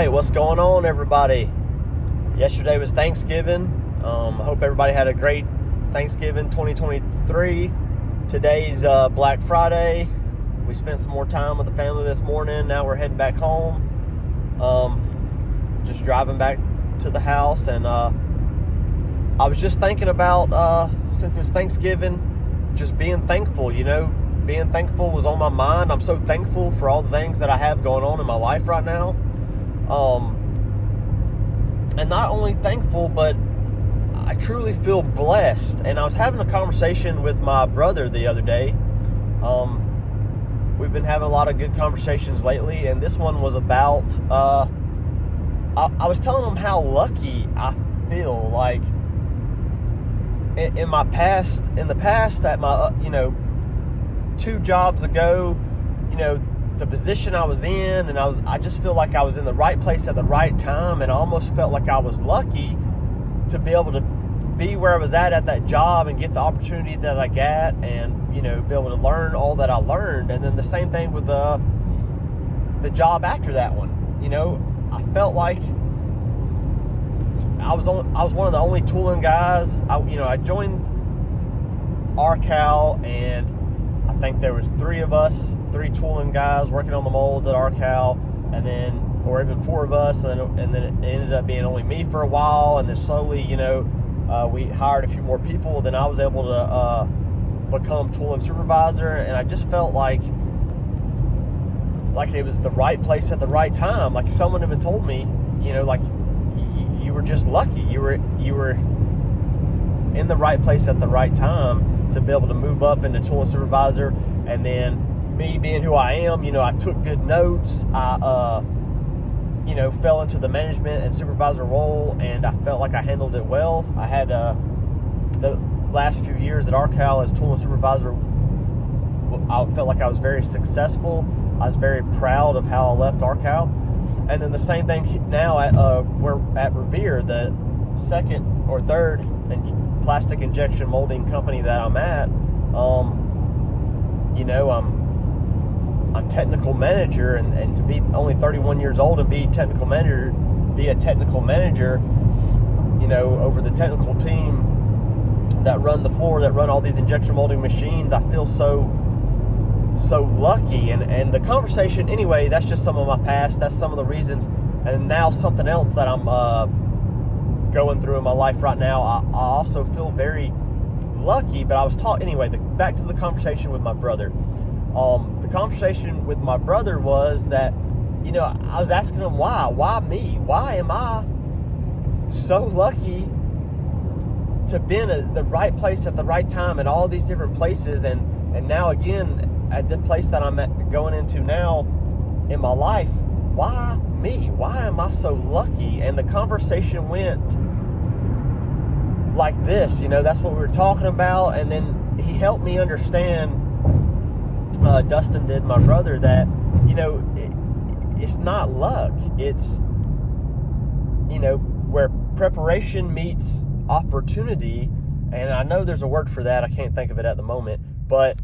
right, what's going on, everybody? Yesterday was Thanksgiving. I hope everybody had a great Thanksgiving 2023. Today's Black Friday. We spent some more time with the family this morning. Now we're heading back home. Just driving back to the house, and I was just thinking about, since it's Thanksgiving, just being thankful, being thankful was on my mind. I'm so thankful for all the things that I have going on in my life right now. And not only thankful, but I truly feel blessed. And I was having a conversation with my brother the other day. We've been having a lot of good conversations lately, and this one was about, I was telling him how lucky I feel. Like, in the past, at my, 2 jobs ago, the position I was in, and I just feel like I was in the right place at the right time, and I almost felt like I was lucky to be able to be where I was at that job and get the opportunity that I got, and be able to learn all that I learned. And then the same thing with the job after that one. I felt like I was one of the only tooling guys. I joined ArCal, and I think there was 3 of us, 3 tooling guys working on the molds at ArCal, or even 4 of us, and then it ended up being only me for a while, and then slowly, we hired a few more people. Then I was able to become tooling supervisor, and I just felt like it was the right place at the right time. Like someone even told me, like you were just lucky. You were in the right place at the right time to be able to move up into tooling supervisor. And then me being who I am, I took good notes. I, fell into the management and supervisor role, and I felt like I handled it well. I had the last few years at ArCal as tooling supervisor, I felt like I was very successful. I was very proud of how I left ArCal. And then the same thing now we're at Revere, the second or third plastic injection molding company that I'm at. I'm technical manager, and to be only 31 years old and be a technical manager, over the technical team that run the floor, that run all these injection molding machines, I feel so lucky. And the conversation, anyway, that's just some of my past. That's some of the reasons. And now something else that I'm going through in my life right now, I also feel very lucky. But I was taught, anyway, back to the conversation with my brother. The conversation with my brother was that, I was asking him why me? Why am I so lucky to be in the right place at the right time at all these different places, and now again at the place that I'm going into now in my life? Why me? Why am I so lucky? And the conversation went like this, that's what we were talking about. And then he helped me understand, Dustin did, my brother, that it's not luck. It's where preparation meets opportunity. And I know there's a word for that. I can't think of it at the moment. But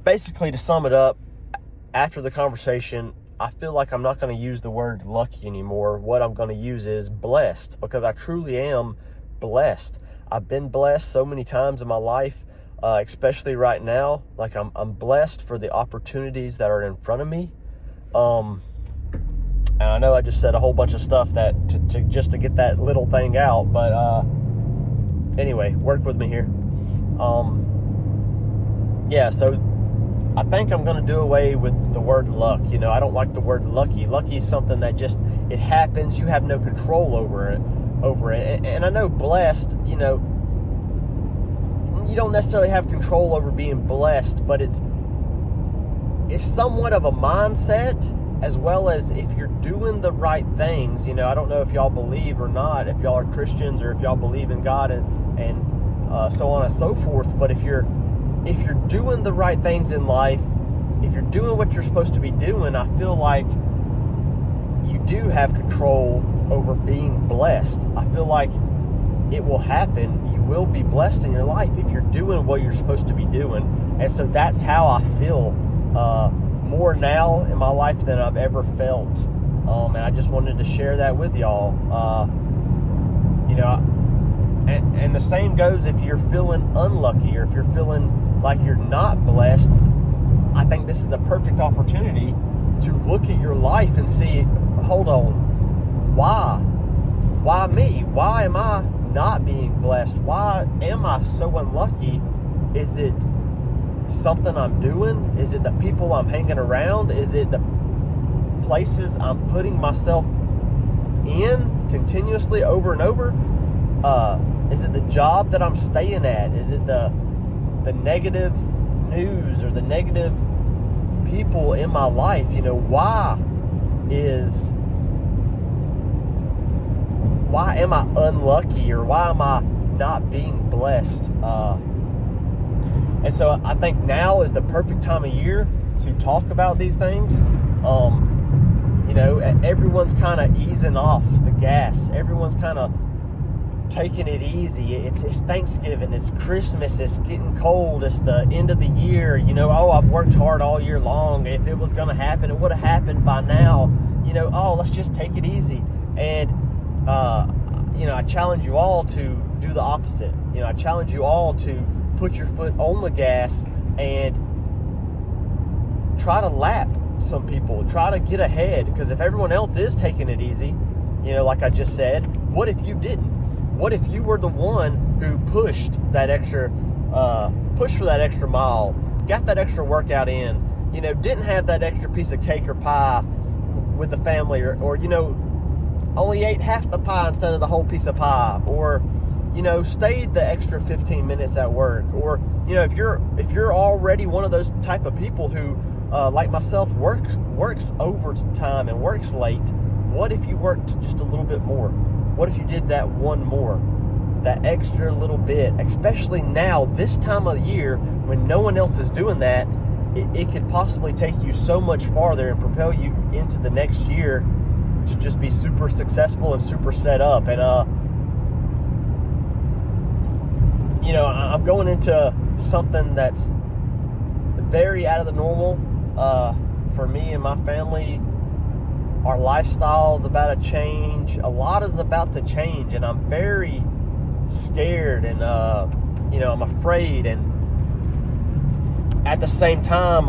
basically, to sum it up, after the conversation, I feel like I'm not going to use the word lucky anymore. What I'm going to use is blessed, because I truly am blessed. I've been blessed so many times in my life, especially right now. Like I'm blessed for the opportunities that are in front of me. And I know I just said a whole bunch of stuff that just to get that little thing out, but anyway, work with me here. So I think I'm going to do away with the word luck. I don't like the word lucky. Lucky is something that just, it happens. You have no control over it. And I know blessed, you don't necessarily have control over being blessed, but it's somewhat of a mindset, as well as if you're doing the right things. I don't know if y'all believe or not, if y'all are Christians or if y'all believe in God and so on and so forth. But if you're doing the right things in life, if you're doing what you're supposed to be doing, I feel like you do have control over being blessed. I feel like it will happen. You will be blessed in your life if you're doing what you're supposed to be doing. And so that's how I feel more now in my life than I've ever felt And I just wanted to share that with y'all. And the same goes if you're feeling unlucky or if you're feeling like you're not blessed. I think this is a perfect opportunity to look at your life and see, hold on, why? Why me? Why am I not being blessed? Why am I so unlucky? Is it something I'm doing? Is it the people I'm hanging around? Is it the places I'm putting myself in continuously over and over? Is it the job that I'm staying at? Is it the negative news or the negative people in my life? Why am I unlucky, or why am I not being blessed? And so I think now is the perfect time of year to talk about these things. Everyone's kind of easing off the gas. Everyone's kind of taking it easy. It's Thanksgiving, it's Christmas, it's getting cold, it's the end of the year. I've worked hard all year long. If it was going to happen, it would have happened by now. Let's just take it easy. And I challenge you all to do the opposite. I challenge you all to put your foot on the gas and try to lap some people, try to get ahead. Because if everyone else is taking it easy, like I just said, what if you didn't? What if you were the one who pushed for that extra mile, got that extra workout in, didn't have that extra piece of cake or pie with the family, or only ate half the pie instead of the whole piece of pie, or stayed the extra 15 minutes at work, or if you're already one of those type of people who like myself works overtime and works late, what if you worked just a little bit more? What if you did that one more, that extra little bit, especially now, this time of the year, when no one else is doing that? It could possibly take you so much farther and propel you into the next year to just be super successful and super set up. And I'm going into something that's very out of the normal for me and my family. Our lifestyle's about to change. A lot is about to change, and I'm very scared, and I'm afraid, and at the same time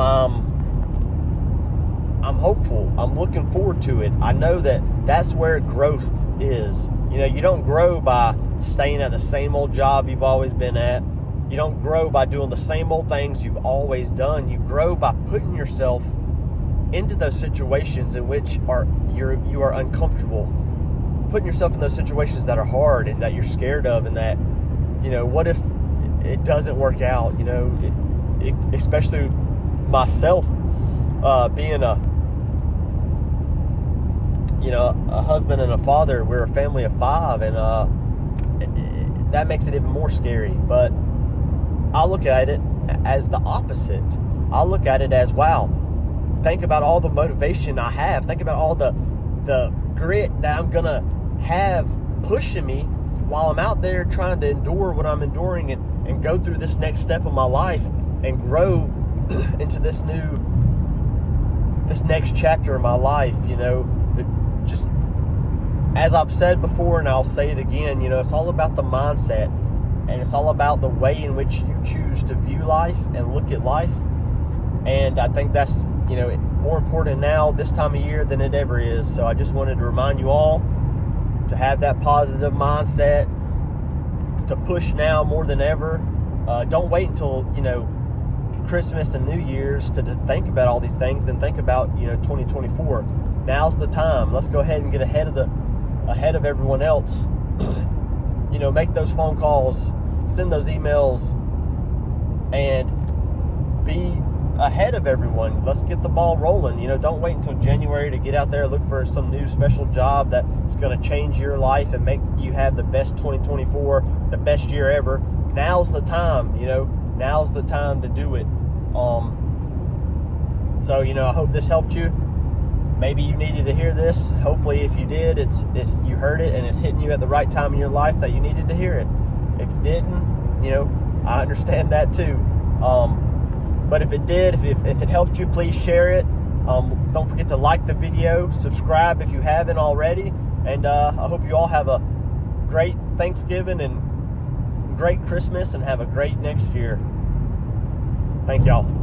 I'm hopeful. I'm looking forward to it. I know that that's where growth is. You don't grow by staying at the same old job you've always been at. You don't grow by doing the same old things you've always done. You grow by putting yourself into those situations in which you are uncomfortable, putting yourself in those situations that are hard and that you're scared of, and that what if it doesn't work out? Especially myself, being a husband and a father. We're a family of 5, and that makes it even more scary. But I look at it as the opposite. I look at it as, wow, think about all the motivation I have. Think about all the grit that I'm going to have pushing me while I'm out there trying to endure what I'm enduring and go through this next step of my life and grow into this next chapter of my life. Just as I've said before, and I'll say it again, it's all about the mindset, and it's all about the way in which you choose to view life and look at life. And I think that's more important now this time of year than it ever is. So I just wanted to remind you all to have that positive mindset, to push now more than ever. Don't wait until Christmas and New Year's to think about all these things. Then think about 2024. Now's the time. Let's go ahead and get ahead of everyone else. Make those phone calls, send those emails, and be ahead of everyone. Let's get the ball rolling. Don't wait until January to get out there, look for some new special job that's going to change your life and make you have the best 2024, the best year ever. Now's the time. Now's the time to do it. So I hope this helped you. Maybe you needed to hear this. Hopefully, if you did, it's you heard it and it's hitting you at the right time in your life that you needed to hear it. If you didn't, I understand that too. But if it did, if it helped you, please share it. Don't forget to like the video, subscribe if you haven't already, and I hope you all have a great Thanksgiving and great Christmas, and have a great next year. Thank y'all.